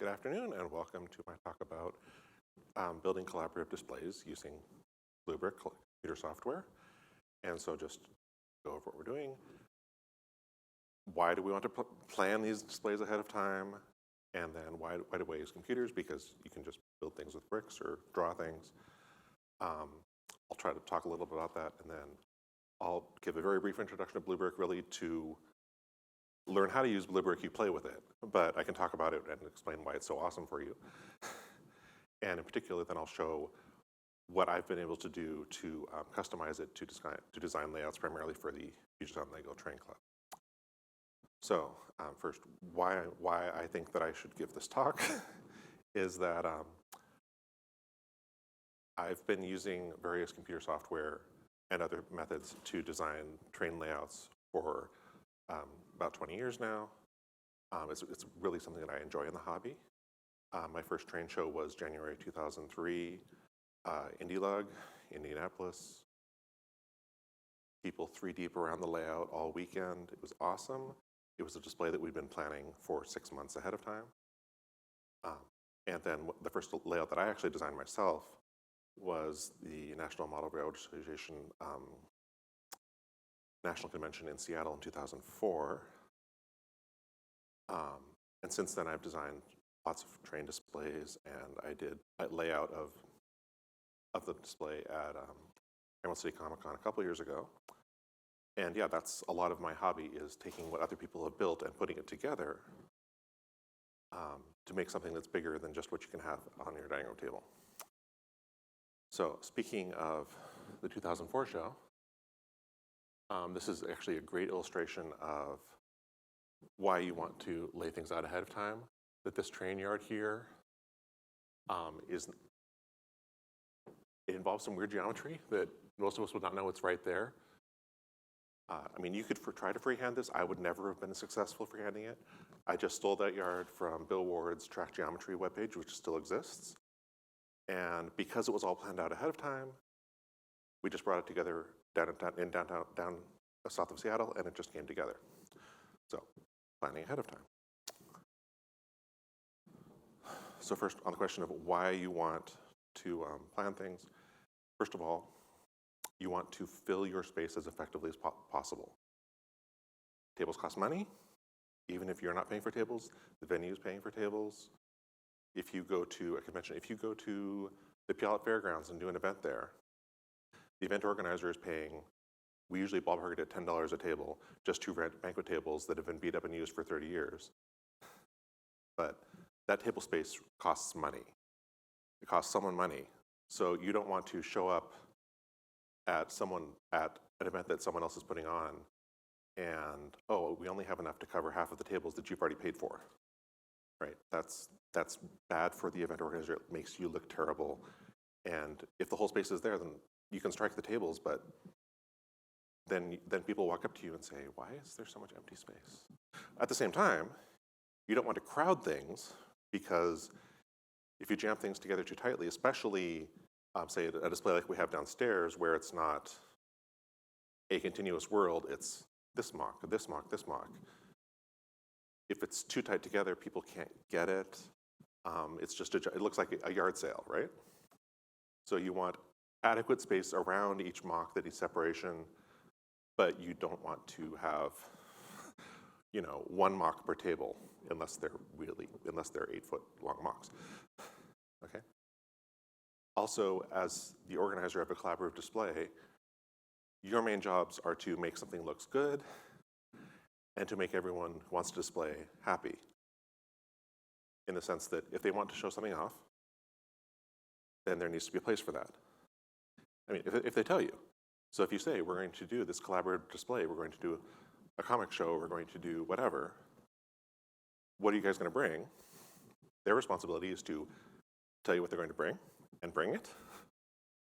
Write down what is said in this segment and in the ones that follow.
Good afternoon, and welcome to my talk about building collaborative displays using BlueBrick computer software. And so just go over what we're doing. Why do we want to plan these displays ahead of time? And then why do we use computers? Because you can just build things with bricks or draw things. I'll try to talk a little bit about that, and then I'll give a very brief introduction of BlueBrick, really to learn how to use BlueBrick. You play with it, but I can talk about it and explain why it's so awesome for you. And in particular, then I'll show what I've been able to do to customize it to design layouts primarily for the Future on Lego Train Club. So first, why I think that I should give this talk is that I've been using various computer software and other methods to design train layouts for about 20 years now. It's really something that I enjoy in the hobby. My first train show was January 2003, Indilug, Indianapolis. People 3 deep around the layout all weekend. It was awesome. It was a display that we'd been planning for 6 months ahead of time. And then the first layout that I actually designed myself was the National Model Railroad Association National Convention in Seattle in 2004. And since then, I've designed lots of train displays, and I did a layout of the display at Emerald City Comic Con a couple years ago. And yeah, that's a lot of my hobby, is taking what other people have built and putting it together to make something that's bigger than just what you can have on your dining room table. So speaking of the 2004 show, this is actually a great illustration of why you want to lay things out ahead of time. That this train yard here it involves some weird geometry that most of us would not know it's right there. I mean, you could try to freehand this. I would never have been successful freehanding it. I just stole that yard from Bill Ward's track geometry webpage, which still exists. And because it was all planned out ahead of time, we just brought it together down south of Seattle, and it just came together. So, planning ahead of time. So first, on the question of why you want to plan things, first of all, you want to fill your space as effectively as possible. Tables cost money. Even if you're not paying for tables, the venue is paying for tables. If you go to a convention, if you go to the Puyallup Fairgrounds and do an event there, the event organizer is paying, we usually ballpark it at $10 a table, just to rent banquet tables that have been beat up and used for 30 years. But that table space costs money. It costs someone money. So you don't want to show up at an event that someone else is putting on and, oh, we only have enough to cover half of the tables that you've already paid for. Right? That's bad for the event organizer. It makes you look terrible. And if the whole space is there, then you can strike the tables, but then people walk up to you and say, why is there so much empty space? At the same time, you don't want to crowd things, because if you jam things together too tightly, especially, say, a display like we have downstairs, where it's not a continuous world, it's this mock, this mock, this mock. If it's too tight together, people can't get it. It's just it looks like a yard sale, right? So you want adequate space around each mock that needs separation, but you don't want to have, one mock per table unless they're 8-foot long mocks. Okay. Also, as the organizer of a collaborative display, your main jobs are to make something looks good and to make everyone who wants to display happy. In the sense that if they want to show something off, then there needs to be a place for that. I mean, if they tell you. So if you say, we're going to do this collaborative display, we're going to do a comic show, we're going to do whatever, what are you guys going to bring? Their responsibility is to tell you what they're going to bring and bring it,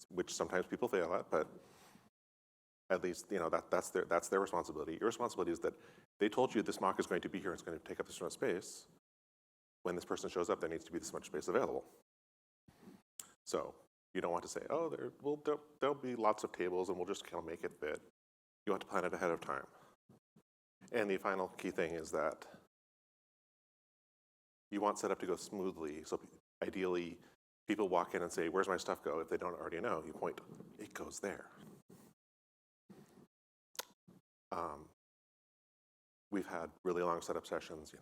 which sometimes people fail at, but at least that's their responsibility. Your responsibility is that they told you this mock is going to be here and it's going to take up this much space. When this person shows up, there needs to be this much space available. So you don't want to say, oh, there'll be lots of tables and we'll just kind of make it fit. You want to plan it ahead of time. And the final key thing is that You want setup to go smoothly. So ideally, people walk in and say, where's my stuff go? If they don't already know, you point, it goes there. We've had really long setup sessions,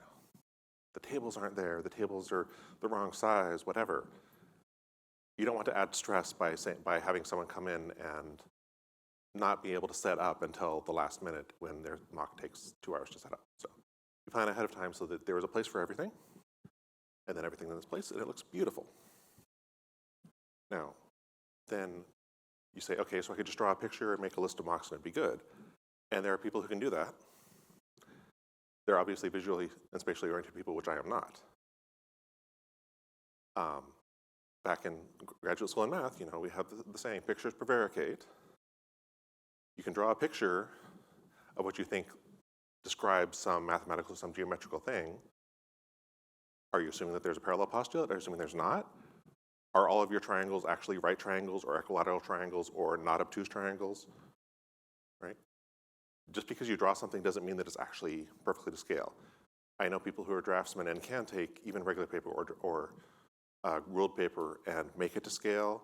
the tables aren't there, the tables are the wrong size, whatever. You don't want to add stress by having someone come in and not be able to set up until the last minute when their mock takes 2 hours to set up. So you plan ahead of time so that there is a place for everything, and then everything in its place, and it looks beautiful. Now, then you say, okay, so I could just draw a picture and make a list of mocks and it'd be good. And there are people who can do that. They're obviously visually and spatially oriented people, which I am not. Back in graduate school in math, we have the saying, pictures prevaricate. You can draw a picture of what you think describes some mathematical, some geometrical thing. Are you assuming that there's a parallel postulate? Are you assuming there's not? Are all of your triangles actually right triangles or equilateral triangles or not obtuse triangles? Right? Just because you draw something doesn't mean that it's actually perfectly to scale. I know people who are draftsmen and can take even regular paper or ruled paper and make it to scale.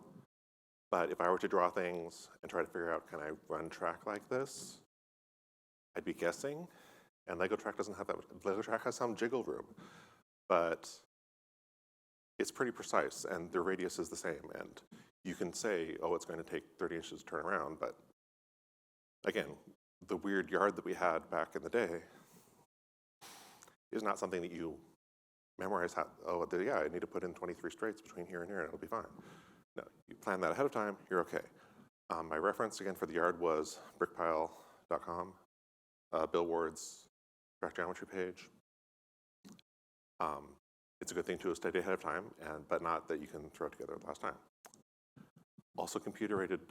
But if I were to draw things and try to figure out, can I run track like this? I'd be guessing. And Lego track doesn't have that. Lego track has some jiggle room. But it's pretty precise, and the radius is the same. And you can say, oh, it's going to take 30 inches to turn around. But again, the weird yard that we had back in the day is not something that you memorize. Yeah, I need to put in 23 straights between here and here, and it'll be fine. No, you plan that ahead of time, you're okay. My reference, again, for the yard was brickpile.com, Bill Ward's track geometry page. It's a good thing to study ahead of time, but not that you can throw it together at the last time. Also, computer-aided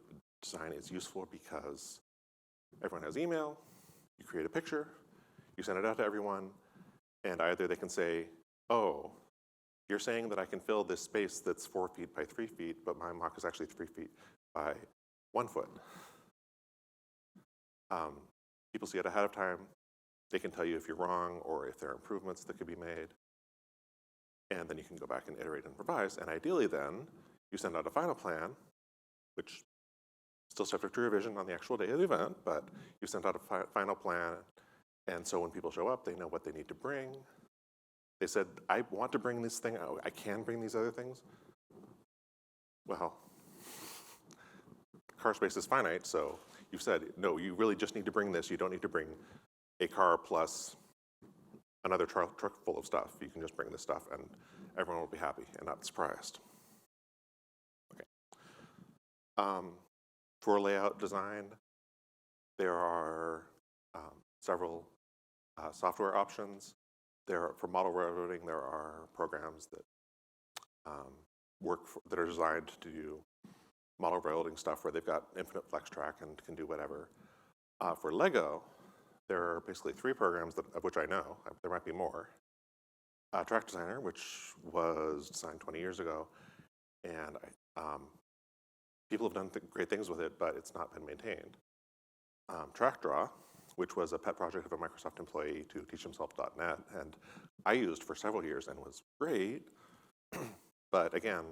design is useful because everyone has email, you create a picture, you send it out to everyone, and either they can say, oh, you're saying that I can fill this space that's 4 feet by 3 feet, but my mock is actually 3 feet by 1 foot. People see it ahead of time. They can tell you if you're wrong or if there are improvements that could be made. And then you can go back and iterate and revise. And ideally then, you send out a final plan, which still subject to revision on the actual day of the event, but you send out a final plan. And so when people show up, they know what they need to bring. They said, I want to bring this thing out. I can bring these other things. Well, car space is finite, so you've said, no, you really just need to bring this. You don't need to bring a car plus another truck full of stuff. You can just bring this stuff, and everyone will be happy and not surprised. Okay. For layout design, there are several software options. For model railroading, there are programs that that are designed to do model railroading stuff where they've got infinite flex track and can do whatever. For Lego, there are basically 3 programs of which I know. There might be more. Track Designer, which was designed 20 years ago, and people have done great things with it, but it's not been maintained. Track Draw, which was a pet project of a Microsoft employee to teach himself .NET, and I used for several years and was great, but again,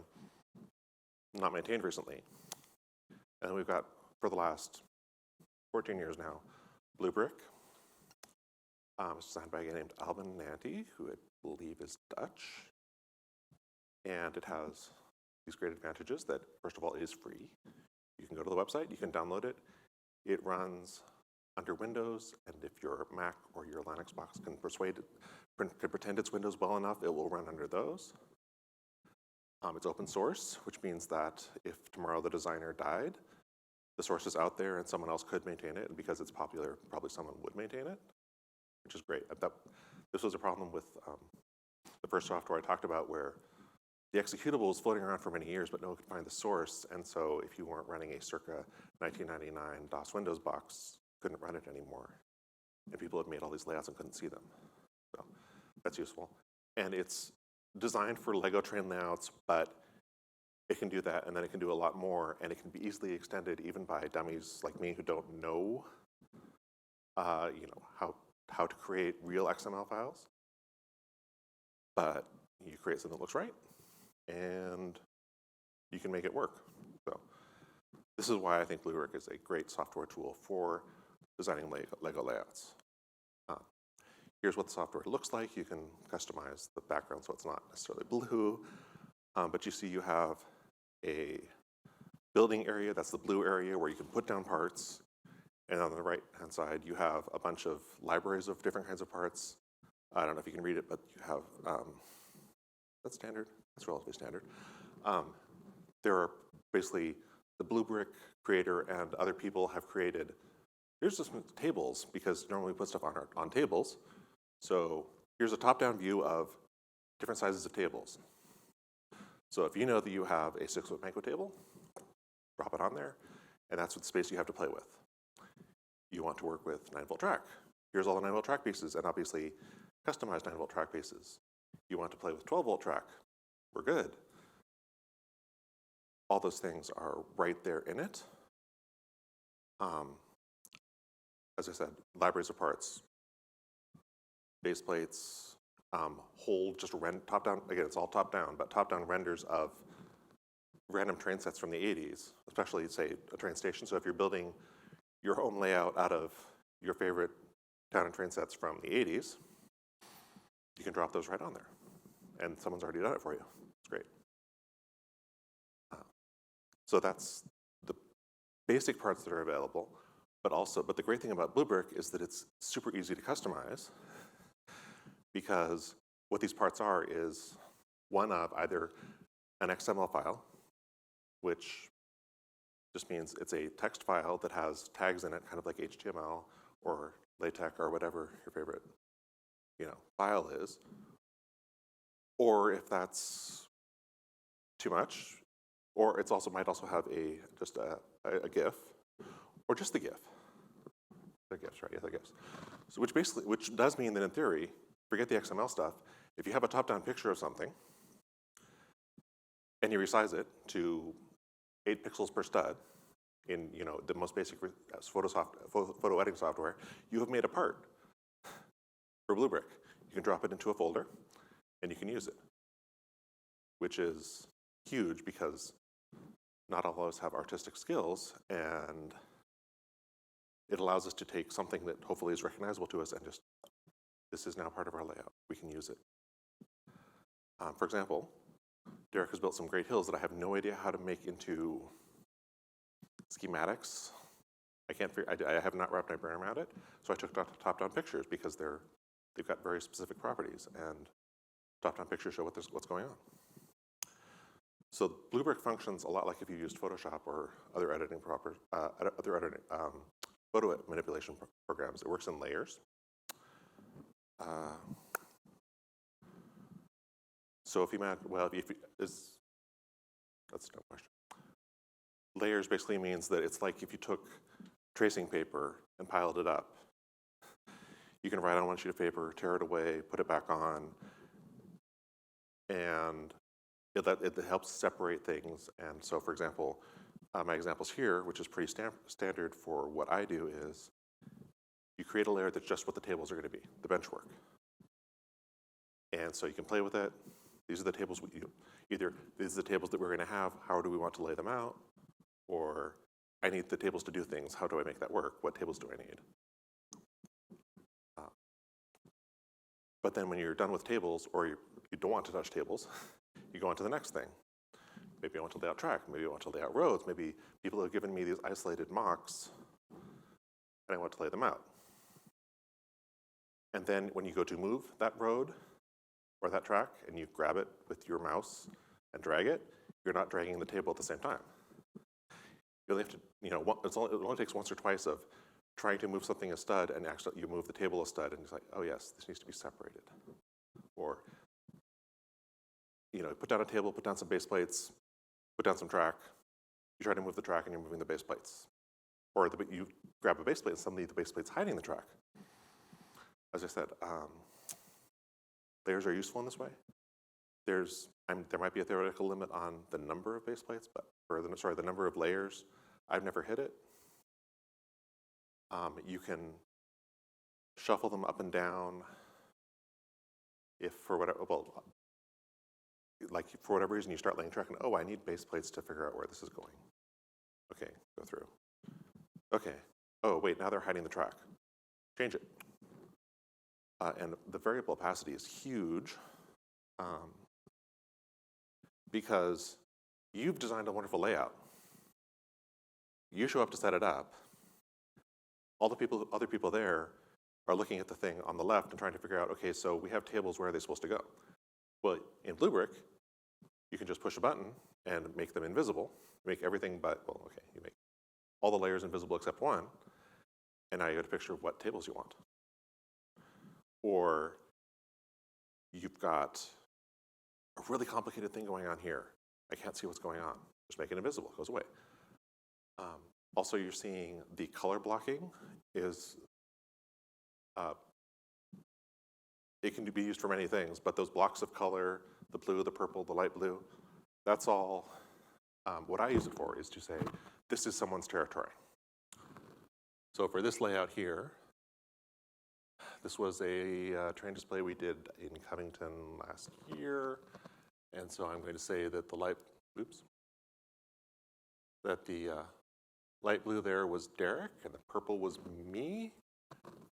not maintained recently. And we've got, for the last 14 years now, BlueBrick. It's designed by a guy named Alban Nanty, who I believe is Dutch. And it has these great advantages that, first of all, it is free. You can go to the website, you can download it. It runs under Windows, and if your Mac or your Linux box can pretend it's Windows well enough, it will run under those. It's open source, which means that if tomorrow the designer died, the source is out there and someone else could maintain it, and because it's popular, probably someone would maintain it, which is great. This was a problem with the first software I talked about, where the executable was floating around for many years, but no one could find the source, and so if you weren't running a circa 1999 DOS Windows box, couldn't run it anymore. And people had made all these layouts and couldn't see them. So that's useful. And it's designed for Lego train layouts, but it can do that, and then it can do a lot more, and it can be easily extended even by dummies like me who don't know, how to create real XML files. But you create something that looks right, and you can make it work. So this is why I think BlueBrick is a great software tool for designing Lego layouts. Here's what the software looks like. You can customize the background so it's not necessarily blue, but you see you have a building area, that's the blue area where you can put down parts, and on the right-hand side you have a bunch of libraries of different kinds of parts. I don't know if you can read it, but you have, that's standard, that's relatively standard. There are basically the BlueBrick creator and other people have created, here's just tables, because normally we put stuff on tables. So here's a top-down view of different sizes of tables. So if you know that you have a 6-foot banquet table, drop it on there, and that's what space you have to play with. You want to work with 9-volt track. Here's all the 9-volt track pieces, and obviously customized 9-volt track pieces. You want to play with 12-volt track. We're good. All those things are right there in it. As I said, libraries of parts, base plates, whole just top-down, again, it's all top-down, but top-down renders of random train sets from the 80s, especially, say, a train station. So if you're building your home layout out of your favorite town and train sets from the 80s, you can drop those right on there. And someone's already done it for you. It's great. So that's the basic parts that are available, but the great thing about BlueBrick is that it's super easy to customize, because what these parts are is one of either an XML file, which just means it's a text file that has tags in it, kind of like HTML or LaTeX or whatever your favorite, file is. Or if that's too much, or it might also have just a GIF, or just the GIF. They're GIFs, right? Yeah, they're GIFs. So which does mean that in theory, forget the XML stuff. If you have a top-down picture of something, and you resize it to 8 pixels per stud in the most basic photo editing software, you have made a part for BlueBrick. You can drop it into a folder, and you can use it, which is huge because not all of us have artistic skills, and it allows us to take something that hopefully is recognizable to us and just, this is now part of our layout. We can use it. For example, Derek has built some great hills that I have no idea how to make into schematics. I have not wrapped my brain around it, so I took top-down pictures because they've got very specific properties, and top-down pictures show what's going on. So BlueBrick functions a lot like if you used Photoshop or other editing photo manipulation programs. It works in layers. So if you imagine, that's no question. Layers basically means that it's like if you took tracing paper and piled it up. You can write on one sheet of paper, tear it away, put it back on, and it helps separate things. And so, for example, my examples here, which is pretty standard for what I do, is you create a layer that's just what the tables are going to be, the benchwork. And so you can play with it. These are the tables either these are the tables that we're going to have, how do we want to lay them out? Or I need the tables to do things, how do I make that work? What tables do I need? But then when you're done with tables, or you don't want to touch tables, you go on to the next thing. Maybe I want to lay out track, maybe I want to lay out roads, maybe people have given me these isolated mocks, and I want to lay them out. And then when you go to move that road or that track, and you grab it with your mouse and drag it, you're not dragging the table at the same time. You only have to, it only takes once or twice of trying to move something a stud, and actually you move the table a stud, and it's like, oh yes, this needs to be separated. Or, put down a table, put down some base plates, put down some track. You try to move the track, and you're moving the base plates. Or you grab a base plate, and suddenly the base plate's hiding the track. As I said, layers are useful in this way. There might be a theoretical limit on the number of base plates, the number of layers. I've never hit it. You can shuffle them up and down if for whatever, like for whatever reason, you start laying track and, oh, I need base plates to figure out where this is going. Okay, go through. Okay, oh, wait, now they're hiding the track. Change it. And the variable opacity is huge because you've designed a wonderful layout. You show up to set it up. All the other people there are looking at the thing on the left and trying to figure out, okay, so we have tables, where are they supposed to go? Well, in BlueBrick, you can just push a button and make them invisible. Make everything but, well, okay, you make all the layers invisible except one, and now you get a picture of what tables you want. Or you've got a really complicated thing going on here. I can't see what's going on. Just make it invisible, it goes away. Also, you're seeing the color blocking is, it can be used for many things, but those blocks of color, the blue, the purple, the light blue, that's all, what I use it for is to say, this is someone's territory. So for this layout here, this was a train display we did in Covington last year. And so I'm going to say that the light blue there was Derek, and the purple was me,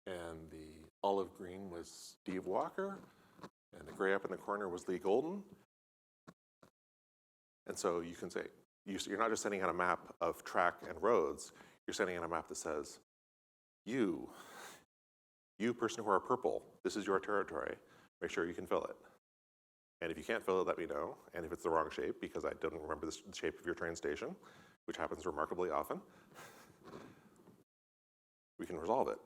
and the olive green was Steve Walker, and the gray up in the corner was Lee Golden. And so you can say, you're not just sending out a map of track and roads, you're sending out a map that says, you person who are purple, this is your territory, make sure you can fill it. And if you can't fill it, let me know. And if it's the wrong shape, because I don't remember the shape of your train station, which happens remarkably often, we can resolve it.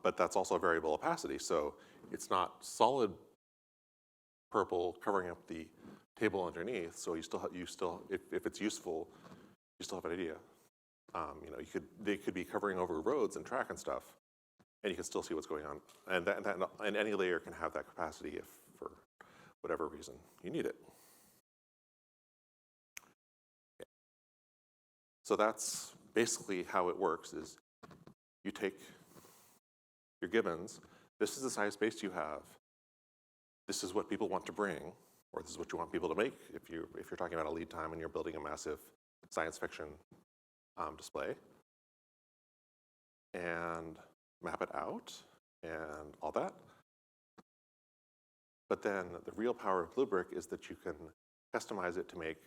But that's also a variable opacity, so it's not solid purple covering up the table underneath. So you still, if it's useful, you still have an idea. They could be covering over roads and track and stuff, and you can still see what's going on. And any layer can have that capacity if, for whatever reason, you need it. Okay. So that's basically how it works, is you take your givens, this is the size space you have, this is what people want to bring, or this is what you want people to make if you're talking about a lead time and you're building a massive science fiction display, and map it out and all that. But then the real power of BlueBrick is that you can customize it to make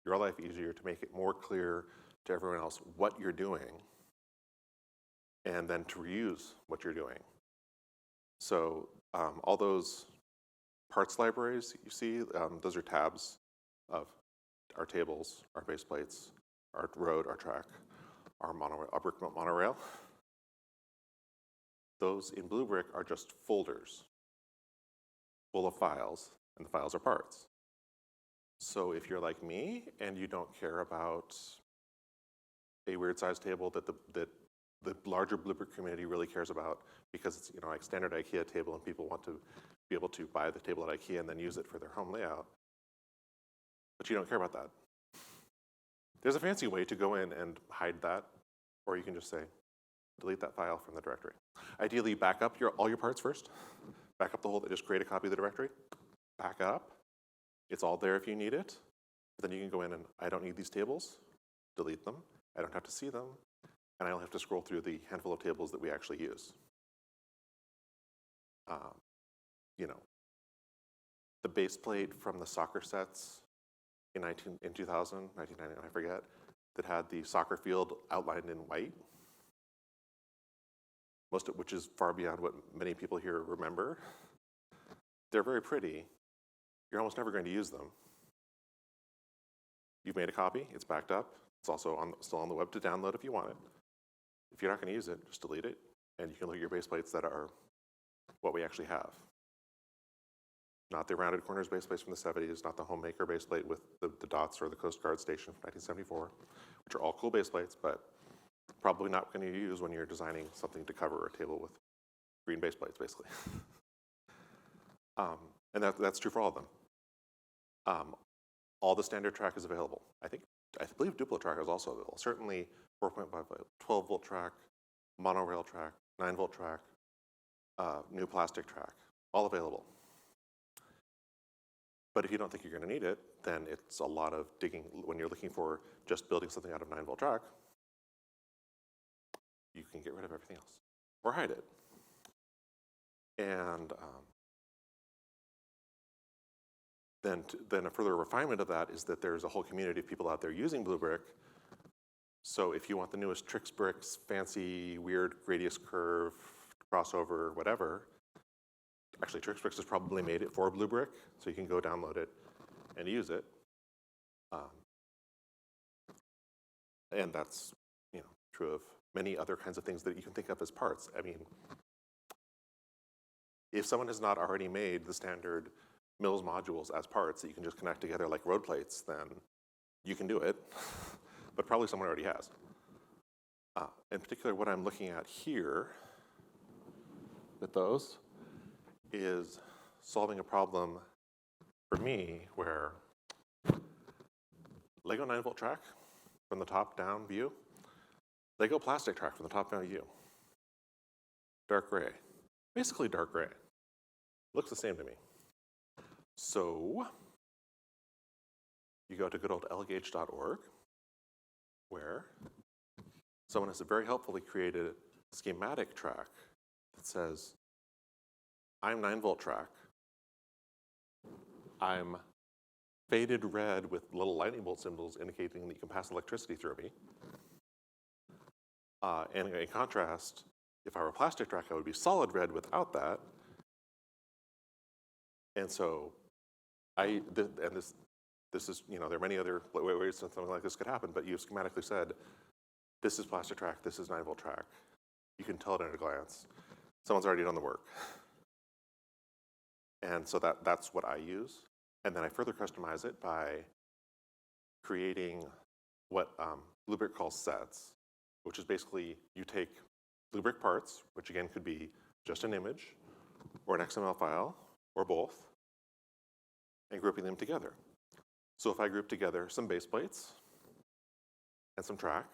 your life easier, to make it more clear to everyone else what you're doing, and then to reuse what you're doing. So all those parts libraries you see, those are tabs of our tables, our base plates, our road, our track, our brick monorail. Those in BlueBrick are just folders full of files, and the files are parts. So if you're like me and you don't care about a weird size table that the larger BlueBrick community really cares about, because it's like standard IKEA table and people want to be able to buy the table at IKEA and then use it for their home layout, but you don't care about that. There's a fancy way to go in and hide that, or you can just say, delete that file from the directory. Ideally, back up all your parts first. Back up the whole, just create a copy of the directory. Back up. It's all there if you need it. But then you can go in and, I don't need these tables. Delete them. I don't have to see them. And I only have to scroll through the handful of tables that we actually use. The base plate from the soccer sets in 2000, 1999, I forget, that had the soccer field outlined in white, most of which is far beyond what many people here remember. They're very pretty. You're almost never going to use them. You've made a copy, it's backed up. It's also still on the web to download if you want it. If you're not going to use it, just delete it, and you can look at your base plates that are what we actually have. Not the rounded corners base plates from the 70s, not the homemaker base plate with the dots or the Coast Guard station from 1974, which are all cool base plates, but probably not going to use when you're designing something to cover a table with green base plates, basically. And that's true for all of them. All the standard track is available. I believe Duplo track is also available. Certainly 4.5 volt, 12 volt track, monorail track, 9 volt track, new plastic track, all available. But if you don't think you're going to need it, then it's a lot of digging. When you're looking for just building something out of 9-volt track, you can get rid of everything else or hide it. And then a further refinement of that is that there's a whole community of people out there using BlueBrick. So if you want the newest tricks bricks, fancy, weird radius curve, crossover, whatever, actually TrixBricks has probably made it for BlueBrick, so you can go download it and use it. And that's true of many other kinds of things that you can think of as parts. I mean, if someone has not already made the standard Mills modules as parts that you can just connect together like road plates, then you can do it, but probably someone already has. In particular, what I'm looking at here with those is solving a problem for me where Lego 9-volt track from the top-down view, Lego plastic track from the top-down view, dark gray, basically dark gray. Looks the same to me. So you go to good old lgauge.org, where someone has very helpfully created a schematic track that says, I'm 9-volt track. I'm faded red with little lightning bolt symbols indicating that you can pass electricity through me. And in contrast, if I were a plastic track, I would be solid red without that. And so this is, there are many other ways that something like this could happen, but you've schematically said, this is plastic track, this is 9-volt track. You can tell it at a glance. Someone's already done the work. And so that's what I use. And then I further customize it by creating what BlueBrick calls sets, which is basically you take BlueBrick parts, which again could be just an image or an XML file or both, and grouping them together. So if I group together some base plates and some track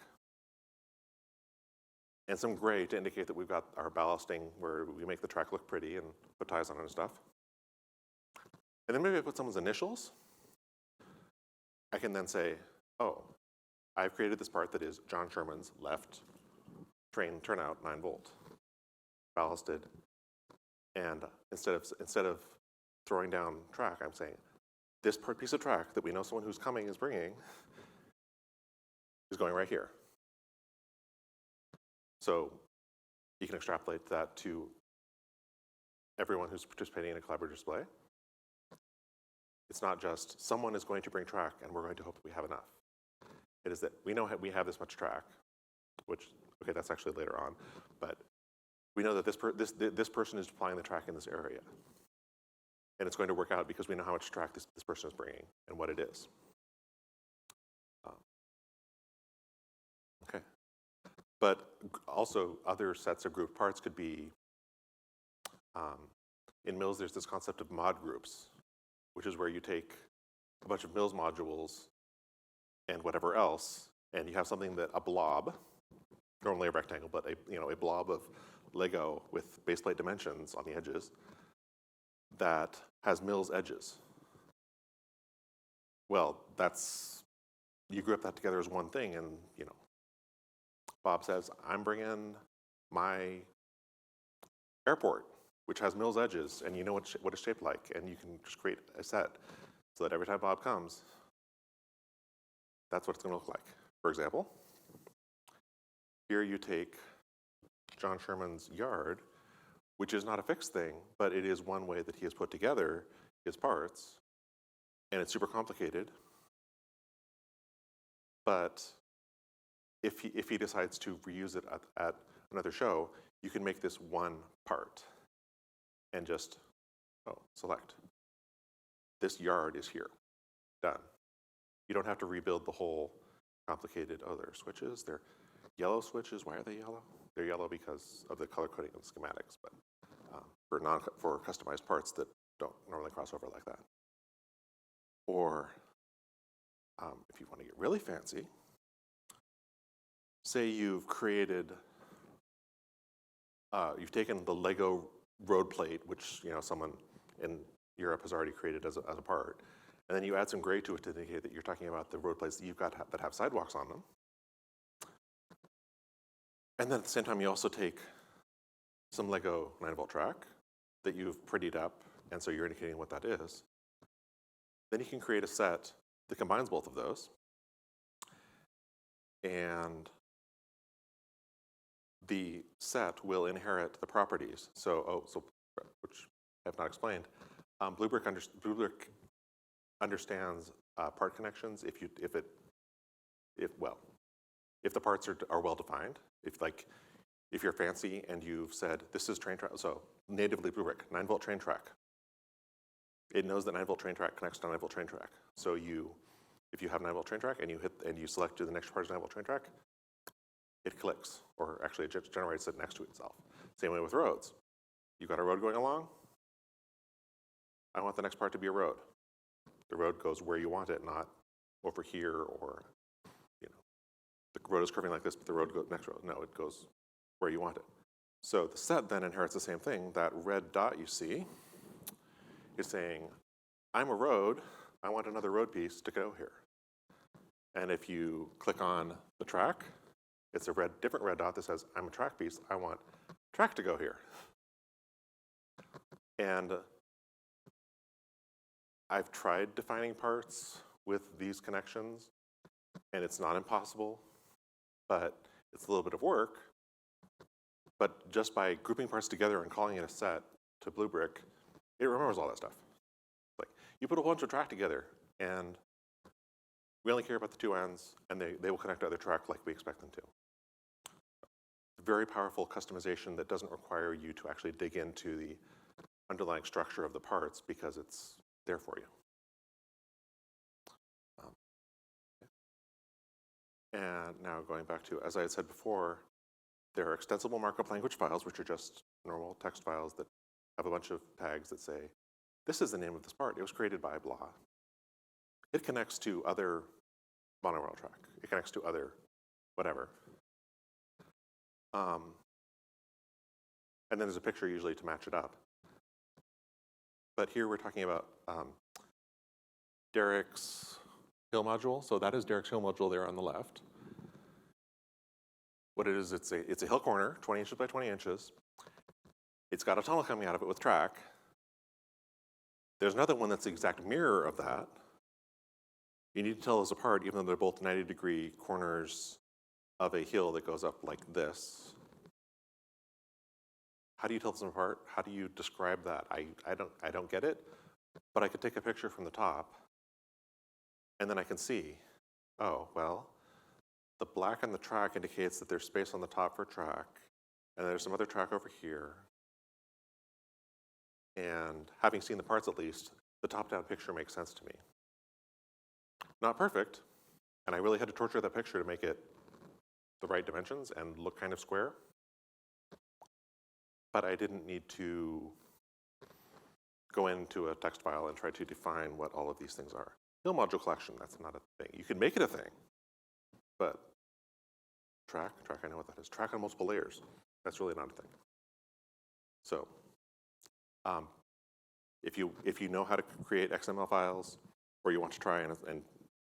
and some gray to indicate that we've got our ballasting where we make the track look pretty and put ties on it and stuff, and then maybe I put someone's initials, I can then say, oh, I've created this part that is John Sherman's left train turnout 9-volt, ballasted, and instead of throwing down track, I'm saying, this piece of track that we know someone who's coming is bringing is going right here. So you can extrapolate that to everyone who's participating in a collaborative display. It's not just someone is going to bring track and we're going to hope that we have enough. It is that we know we have this much track, which, okay, that's actually later on, but we know that this person is applying the track in this area. And it's going to work out because we know how much track this person is bringing and what it is. Okay. But also other sets of grouped parts could be, in Mills there's this concept of mod groups, which is where you take a bunch of Mills modules and whatever else, and you have something that, a blob, normally a rectangle, but a blob of Lego with baseplate dimensions on the edges that has Mills edges. Well, you group that together as one thing, and Bob says, I'm bringing my airport, which has Mills edges, and you know what it's shaped like, and you can just create a set so that every time Bob comes, that's what it's going to look like. For example, here you take John Sherman's yard, which is not a fixed thing, but it is one way that he has put together his parts, and it's super complicated. But if he decides to reuse it at another show, you can make this one part and just select. This yard is here, done. You don't have to rebuild the whole complicated, there are switches, they're yellow switches. Why are they yellow? They're yellow because of the color coding of the schematics, but for customized parts that don't normally cross over like that. Or if you want to get really fancy, say you've created, you've taken the Lego road plate, which someone in Europe has already created as a part. And then you add some gray to it to indicate that you're talking about the road plates that you've got that have sidewalks on them. And then at the same time, you also take some Lego 9-volt track that you've prettied up, and so you're indicating what that is. Then you can create a set that combines both of those. And the set will inherit the properties. So which I have not explained. BlueBrick understands part connections if the parts are well defined. If you're fancy and you've said this is train track, so natively BlueBrick 9-volt train track. It knows that 9-volt train track connects to 9-volt train track. So if you have 9-volt train track and you select to the next part of 9-volt train track, it clicks, or actually it generates it next to itself. Same way with roads. You've got a road going along. I want the next part to be a road. The road goes where you want it, not over here, or the road is curving like this, but the road goes next road. No, it goes where you want it. So the set then inherits the same thing. That red dot you see is saying, I'm a road, I want another road piece to go here. And if you click on the track, it's a different red dot that says, I'm a track piece, I want track to go here. And I've tried defining parts with these connections, and it's not impossible, but it's a little bit of work. But just by grouping parts together and calling it a set to BlueBrick, it remembers all that stuff. Like, you put a whole bunch of track together, and we only care about the two ends, and they will connect to other track like we expect them to. Very powerful customization that doesn't require you to actually dig into the underlying structure of the parts because it's there for you. And now going back to, as I had said before, there are extensible markup language files, which are just normal text files that have a bunch of tags that say, this is the name of this part. It was created by blah. It connects to other monorail track. It connects to other whatever. And then there's a picture usually to match it up. But here we're talking about Derek's hill module. So that is Derek's hill module there on the left. What it is, it's a hill corner, 20 inches by 20 inches. It's got a tunnel coming out of it with track. There's another one that's the exact mirror of that. You need to tell those apart, even though they're both 90-degree corners of a hill that goes up like this. How do you tell them apart? How do you describe that? I don't get it, but I could take a picture from the top, and then I can see, oh, well, the black on the track indicates that there's space on the top for track, and there's some other track over here. And having seen the parts at least, the top-down picture makes sense to me. Not perfect, and I really had to torture that picture to make it the right dimensions and look kind of square. But I didn't need to go into a text file and try to define what all of these things are. Hill module collection, that's not a thing. You can make it a thing, but track, I know what that is. Track on multiple layers, that's really not a thing. So if you know how to create XML files, or you want to try, and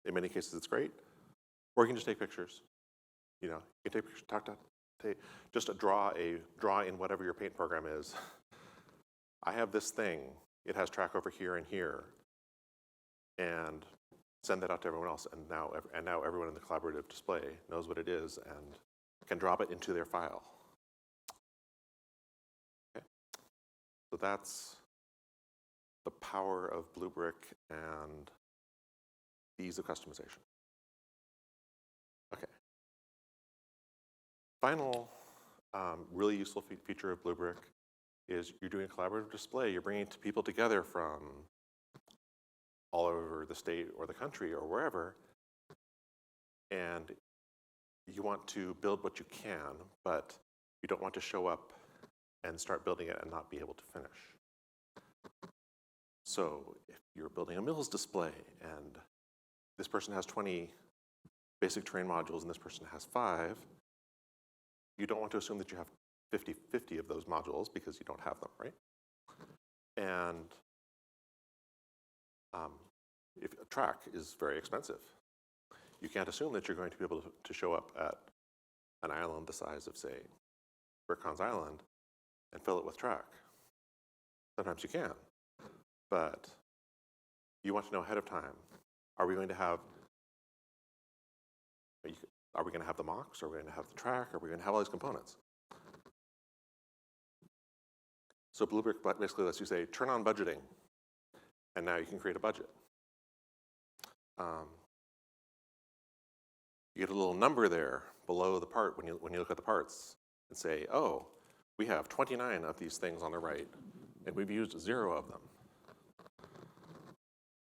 in many cases it's great, or you can just take pictures. You can take pictures, just draw in whatever your paint program is. I have this thing. It has track over here and here, and send that out to everyone else. And now everyone in the collaborative display knows what it is and can drop it into their file. Okay. So that's the power of BlueBrick and the ease of customization. Okay. Final really useful feature of BlueBrick is you're doing a collaborative display. You're bringing people together from all over the state or the country or wherever, and you want to build what you can, but you don't want to show up and start building it and not be able to finish. So if you're building a Mills display and this person has 20 basic terrain modules and this person has 5, you don't want to assume that you have 50 of those modules because you don't have them, right? And If a track is very expensive, you can't assume that you're going to be able to show up at an island the size of, say, BrickCon's island and fill it with track. Sometimes you can, but you want to know ahead of time, are we going to have the mocks? Are we going to have the track? Are we going to have all these components? So BlueBrick basically lets you say, turn on budgeting, and now you can create a budget. You get a little number there below the part when you look at the parts and say, oh, we have 29 of these things on the right, and we've used 0 of them.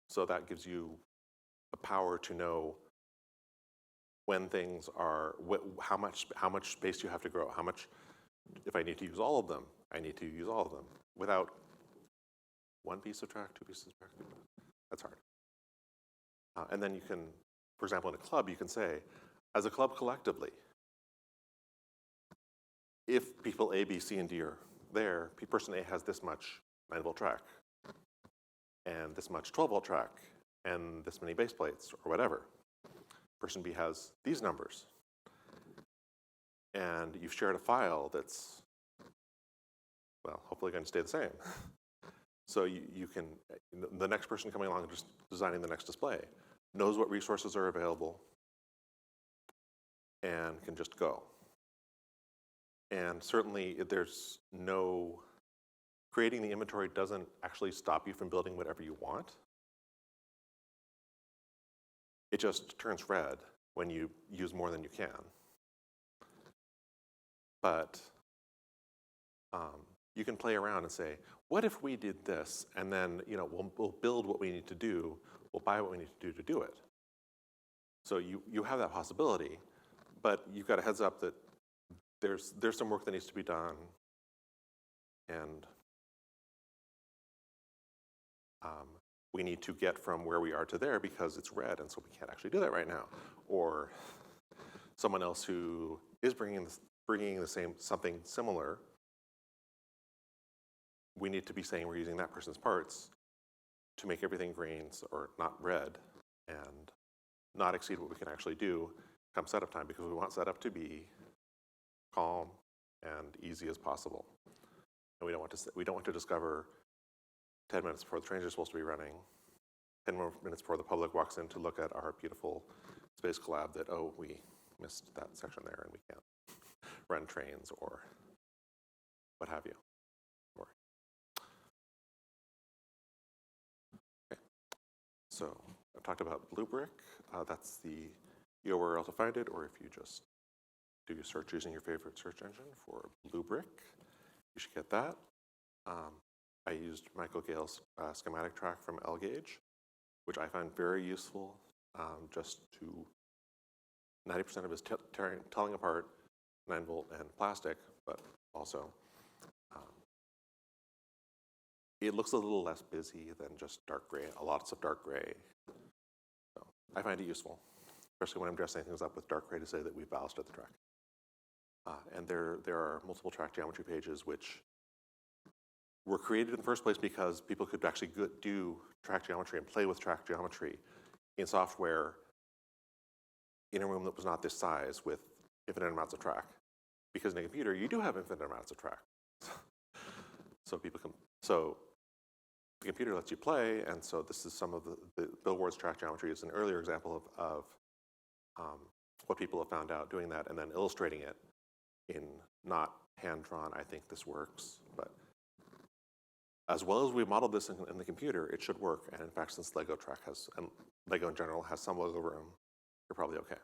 So that gives you the power to know when things are, how much space you have to grow, how much, if I need to use all of them, I need to use all of them without 1 piece of track, 2 pieces of track. That's hard. And then you can, for example, in a club, you can say, as a club collectively, if people A, B, C, and D are there, person A has this much 9-volt track, and this much 12-volt track, and this many base plates, or whatever. Person B has these numbers. And you've shared a file that's, well, hopefully going to stay the same. So you can, the next person coming along and just designing the next display knows what resources are available and can just go. And certainly there's no, creating the inventory doesn't actually stop you from building whatever you want. It just turns red when you use more than you can. But you can play around and say, what if we did this? And then we'll build what we need to do. We'll buy what we need to do it. So you have that possibility, but you've got a heads up that there's some work that needs to be done, and we need to get from where we are to there because it's red, and so we can't actually do that right now. Or someone else who is bringing the same something similar, we need to be saying we're using that person's parts to make everything greens or not red and not exceed what we can actually do come setup time, because we want setup to be calm and easy as possible. And we don't want to discover 10 minutes before the trains are supposed to be running, 10 more minutes before the public walks in to look at our beautiful space collab that, oh, we missed that section there and we can't run trains or what have you. Okay. So I've talked about BlueBrick. That's the URL to find it, or if you just do your search using your favorite search engine for BlueBrick, you should get that. I used Michael Gale's schematic track from L-Gauge, which I find very useful, just to 90% of his telling apart 9-volt and plastic, but also it looks a little less busy than just dark gray, lots of dark gray. So I find it useful, especially when I'm dressing things up with dark gray to say that we've ballasted the track. And there are multiple track geometry pages which were created in the first place because people could actually do track geometry and play with track geometry in software in a room that was not this size with infinite amounts of track. Because in a computer, you do have infinite amounts of track. So the computer lets you play, and so this is some of the Bill Ward's track geometry is an earlier example of what people have found out doing that and then illustrating it in not hand-drawn, I think this works, but as well as we modeled this in the computer, it should work. And in fact, since Lego track has, and Lego in general has some wiggle room, you're probably okay.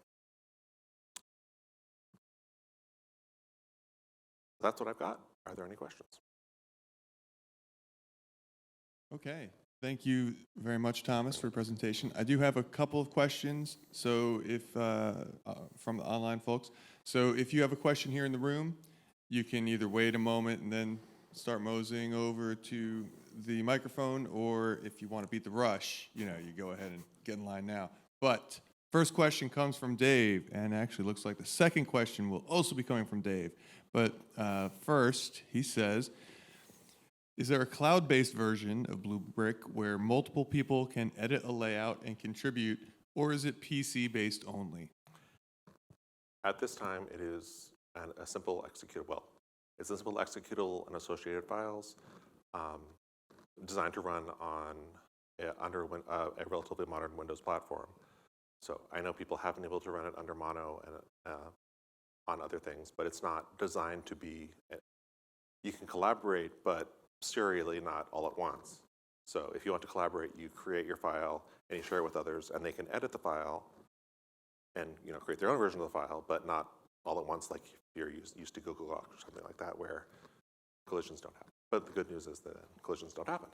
That's what I've got. Are there any questions? Okay. Thank you very much, Thomas, for your presentation. I do have a couple of questions. So if from the online folks. So if you have a question here in the room, you can either wait a moment and then start moseying over to the microphone, or if you want to beat the rush, you go ahead and get in line now. But first question comes from Dave, and actually looks like the second question will also be coming from Dave. But first, he says, Is there a cloud-based version of BlueBrick where multiple people can edit a layout and contribute, or is it PC-based only? At this time, it is a simple executable. Well, it's a simple executable and associated files designed to run on under a relatively modern Windows platform. So I know people have been able to run it under Mono and on other things, but it's not designed to be. You can collaborate, but serially, not all at once. So if you want to collaborate, you create your file and you share it with others, and they can edit the file and create their own version of the file, but not all at once, like if you're used to Google Docs or something like that, where collisions don't happen. But the good news is that collisions don't happen.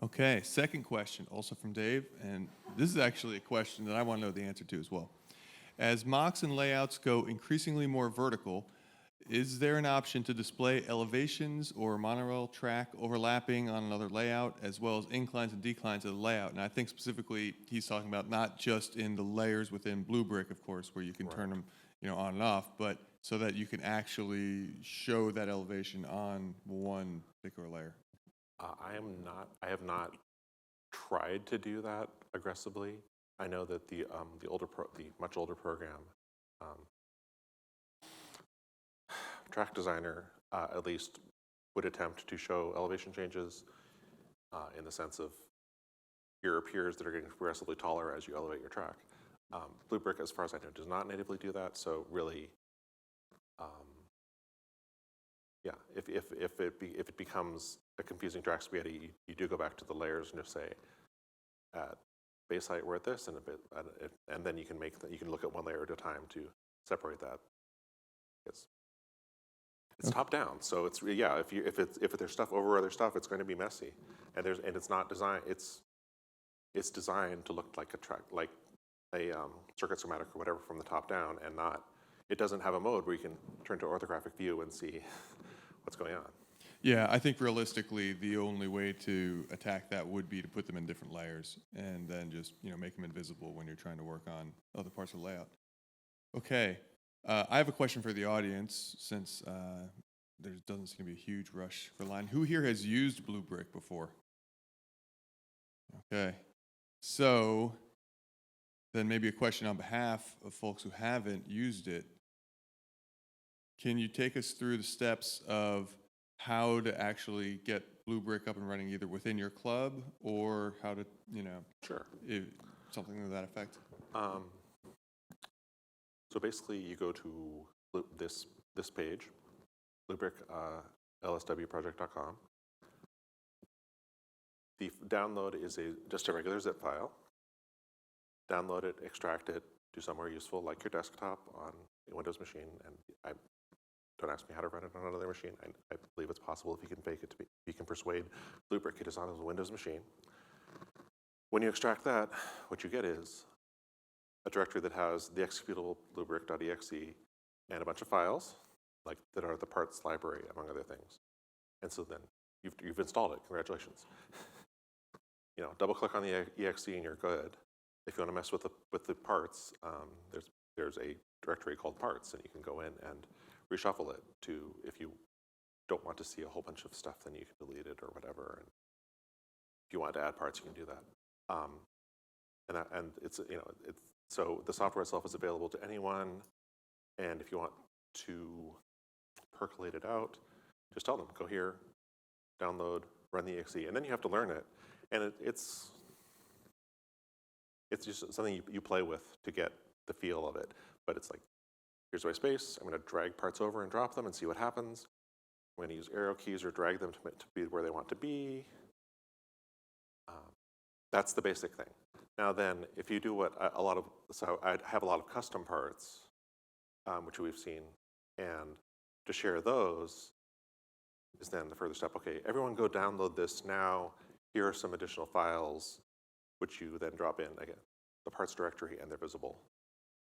Okay, second question, also from Dave, and this is actually a question that I want to know the answer to as well. As mocks and layouts go increasingly more vertical, is there an option to display elevations or monorail track overlapping on another layout, as well as inclines and declines of the layout? And I think specifically he's talking about not just in the layers within BlueBrick, of course, where you can turn them on and off, but so that you can actually show that elevation on one particular layer. I have not tried to do that aggressively. I know that the much older program, Track Designer, at least would attempt to show elevation changes in the sense of your piers that are getting progressively taller as you elevate your track. BlueBrick, as far as I know, does not natively do that. So really, yeah, if it becomes a confusing track spaghetti, you do go back to the layers and just say, at base height we're at this, and then you can look at one layer at a time to separate that. It's top down, so it's if there's stuff over other stuff, it's going to be messy, and it's not designed. It's designed to look like a track, like a circuit schematic or whatever from the top down, and not. It doesn't have a mode where you can turn to orthographic view and see what's going on. Yeah, I think realistically, the only way to attack that would be to put them in different layers and then just make them invisible when you're trying to work on other parts of the layout. Okay, I have a question for the audience since there doesn't seem to be a huge rush for line. Who here has used BlueBrick before? Okay, so then maybe a question on behalf of folks who haven't used it. Can you take us through the steps of how to actually get BlueBrick up and running either within your club or how to, Sure. Something to that effect? So basically, you go to this page, BlueBrick, lswproject.com. The download is just a regular zip file. Download it, extract it, do somewhere useful like your desktop on a Windows machine. And don't ask me how to run it on another machine. I believe it's possible if you can fake it to be. You can persuade BlueBrick it is on a Windows machine. When you extract that, what you get is a directory that has the executable bluebrick.exe and a bunch of files that are the parts library, among other things. And so then you've installed it. Congratulations. Double click on the exe and you're good. If you want to mess with the parts, there's a directory called parts, and you can go in and reshuffle it to, if you don't want to see a whole bunch of stuff, then you can delete it or whatever. And if you want to add parts, you can do that. And it's so the software itself is available to anyone. And if you want to percolate it out, just tell them, go here, download, run the exe, and then you have to learn it. And it's just something you play with to get the feel of it. But it's like, here's my space. I'm going to drag parts over and drop them and see what happens. I'm going to use arrow keys or drag them to be where they want to be. That's the basic thing. Now then, if you do so I have a lot of custom parts, which we've seen, and to share those is then the further step. Okay, everyone go download this now. Here are some additional files, which you then drop in, again, the parts directory, and they're visible.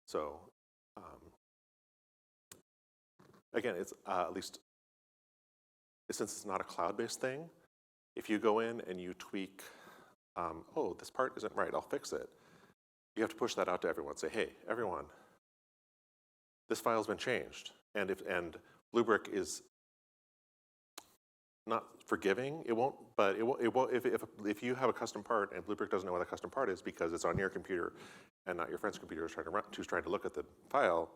So again, it's at least, since it's not a cloud-based thing, if you go in and you tweak, oh, this part isn't right, I'll fix it. You have to push that out to everyone. Say, hey, everyone, this file's been changed. And BlueBrick is not forgiving. It won't, but if you have a custom part and BlueBrick doesn't know what a custom part is because it's on your computer and not your friend's computer who's trying to look at the file,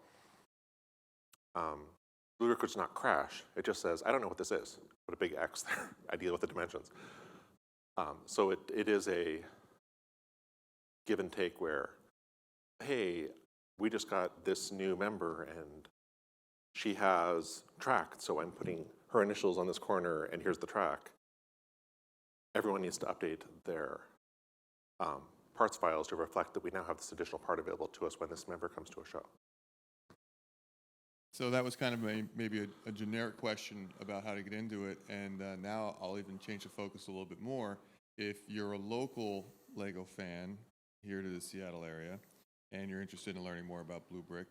BlueBrick does not crash. It just says, I don't know what this is. Put a big X there. I deal with the dimensions. So it is a give and take where, hey, we just got this new member and she has track, so I'm putting her initials on this corner and here's the track. Everyone needs to update their parts files to reflect that we now have this additional part available to us when this member comes to a show. So that was kind of maybe a generic question about how to get into it, and now I'll even change the focus a little bit more. If you're a local Lego fan here to the Seattle area, and you're interested in learning more about BlueBrick,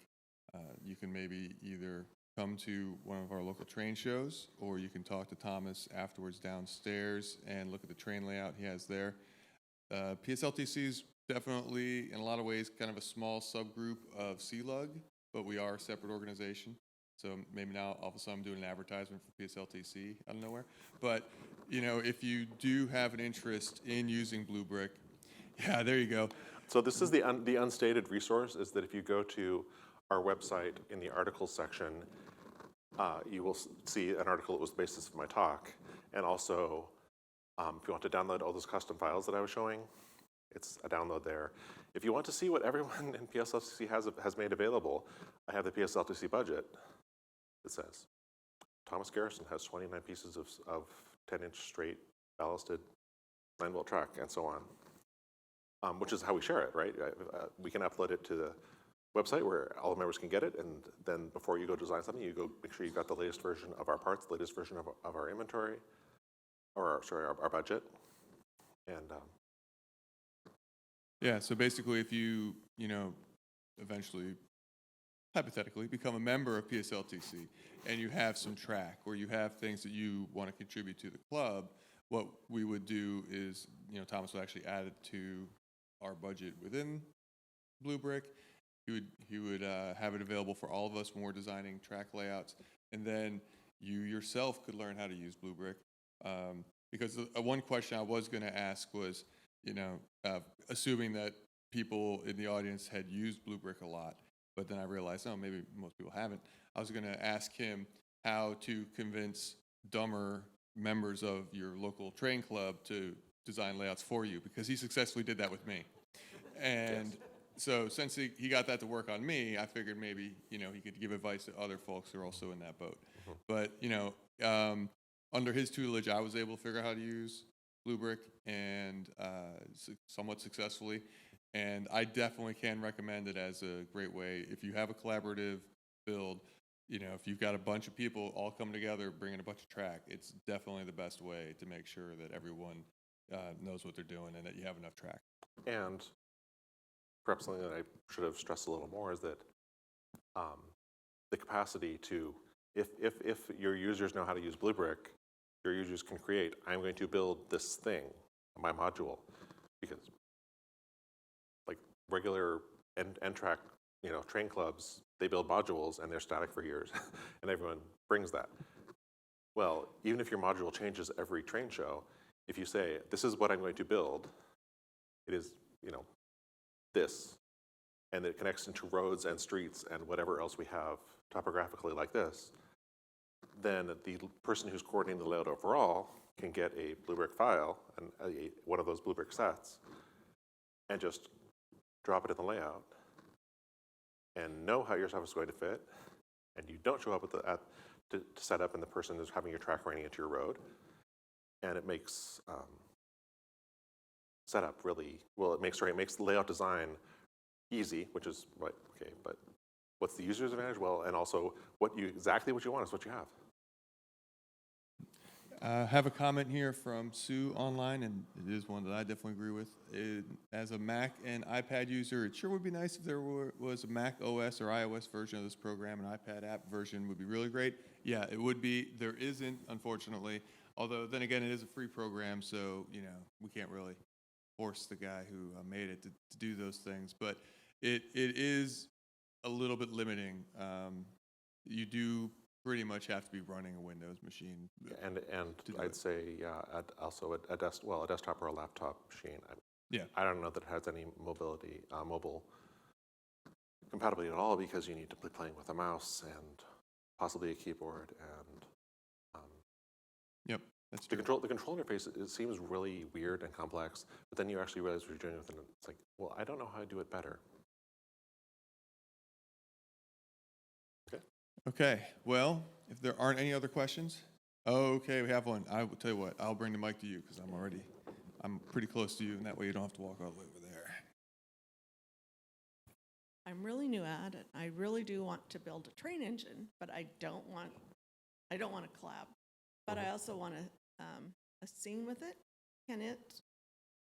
you can maybe either come to one of our local train shows, or you can talk to Thomas afterwards downstairs and look at the train layout he has there. PSLTC is definitely, in a lot of ways, kind of a small subgroup of CLUG, but we are a separate organization. So maybe now all of a sudden I'm doing an advertisement for PSLTC out of nowhere. But you know, if you do have an interest in using BlueBrick, yeah, there you go. So this is the unstated resource, is that if you go to our website in the articles section, you will see an article that was the basis of my talk. And also, if you want to download all those custom files that I was showing, it's a download there. If you want to see what everyone in PSLTC has made available, I have the PSLTC budget. It says, Thomas Garrison has 29 pieces of 10-inch straight ballasted 9-volt track, and so on, which is how we share it, right? We can upload it to the website where all the members can get it, and then before you go design something, you go make sure you've got the latest version of our parts, the latest version of our inventory, or our budget, and yeah, so basically if you know, eventually, hypothetically, become a member of PSLTC and you have some track or you have things that you want to contribute to the club, what we would do is, you know, Thomas would actually add it to our budget within BlueBrick. He would have it available for all of us when we're designing track layouts, and then you yourself could learn how to use BlueBrick. Because one question I was going to ask was, you know, assuming that people in the audience had used BlueBrick a lot, but then I realized, oh, maybe most people haven't. I was going to ask him how to convince dumber members of your local train club to design layouts for you, because he successfully did that with me. And yes. So since he got that to work on me, I figured maybe, you know, he could give advice to other folks who are also in that boat. Mm-hmm. But, you know, under his tutelage, I was able to figure out how to use BlueBrick, and somewhat successfully. And I definitely can recommend it as a great way. If you have a collaborative build, you know, if you've got a bunch of people all come together, bringing a bunch of track, it's definitely the best way to make sure that everyone knows what they're doing and that you have enough track. And perhaps something that I should have stressed a little more is that the capacity to, if your users know how to use BlueBrick, your users can create, I'm going to build this thing, my module, because like regular N-track, you know, train clubs, they build modules and they're static for years, and everyone brings that. Well, even if your module changes every train show, if you say, this is what I'm going to build, it is, you know, this, and it connects into roads and streets and whatever else we have topographically like this, then the person who's coordinating the layout overall can get a BlueBrick file, and one of those BlueBrick sets, and just drop it in the layout, and know how your stuff is going to fit, and you don't show up at to set up, and the person is having your track running into your road, and it makes setup really, well, it makes the layout design easy, which is right, okay, but what's the user's advantage? Well, and also exactly what you want is what you have. I have a comment here from Sue online, and it is one that I definitely agree with. As a Mac and iPad user, it sure would be nice if there was a Mac OS or iOS version of this program. An iPad app version would be really great. Yeah, it would be. There isn't, unfortunately. Although, then again, it is a free program, so, you know, we can't really force the guy who made it to do those things. But it is a little bit limiting. You do pretty much have to be running a Windows machine. And do I'd that. say, also a desktop or a laptop machine. Yeah. I don't know that it has any mobility, mobile compatibility at all, because you need to be playing with a mouse and possibly a keyboard, and Yep, that's the true. control interface, it seems really weird and complex, but then you actually realize what you're doing with it, and it's like, well, I don't know how to do it better. Okay. Okay, well, if there aren't any other questions, okay, we have one. I will tell you what, I'll bring the mic to you because I'm pretty close to you, and that way you don't have to walk all the way over there. I'm really new at it. I really do want to build a train engine, but I don't want a collab. But I also want a scene with it.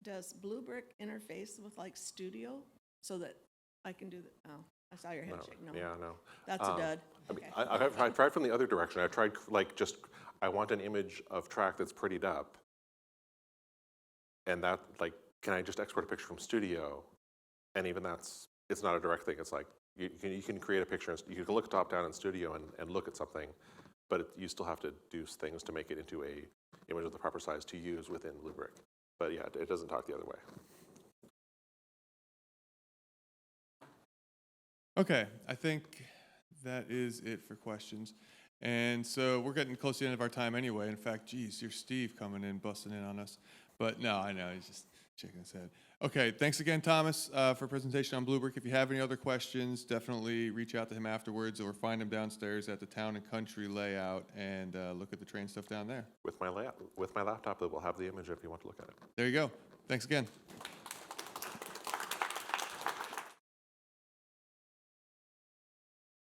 Does BlueBrick interface with like Studio so that I can do the, oh, I saw your head No. shake. No, Yeah, no. that's a dud. I mean, Okay. I've tried from the other direction. I've tried, like, just, I want an image of track that's prettied up. And that, like, can I just export a picture from Studio? And even that's, it's not a direct thing. It's like, you can create a picture, and you can look top down in Studio and look at something, but you still have to do things to make it into a image of the proper size to use within BlueBrick. But yeah, it doesn't talk the other way. Okay, I think that is it for questions. And so we're getting close to the end of our time anyway. In fact, geez, here's Steve coming in, busting in on us. But no, I know, he's just shaking his head. Okay, thanks again, Thomas, for presentation on BlueBrick. If you have any other questions, definitely reach out to him afterwards or find him downstairs at the Town and Country layout and look at the train stuff down there. With my laptop, that will have the image if you want to look at it. There you go. Thanks again.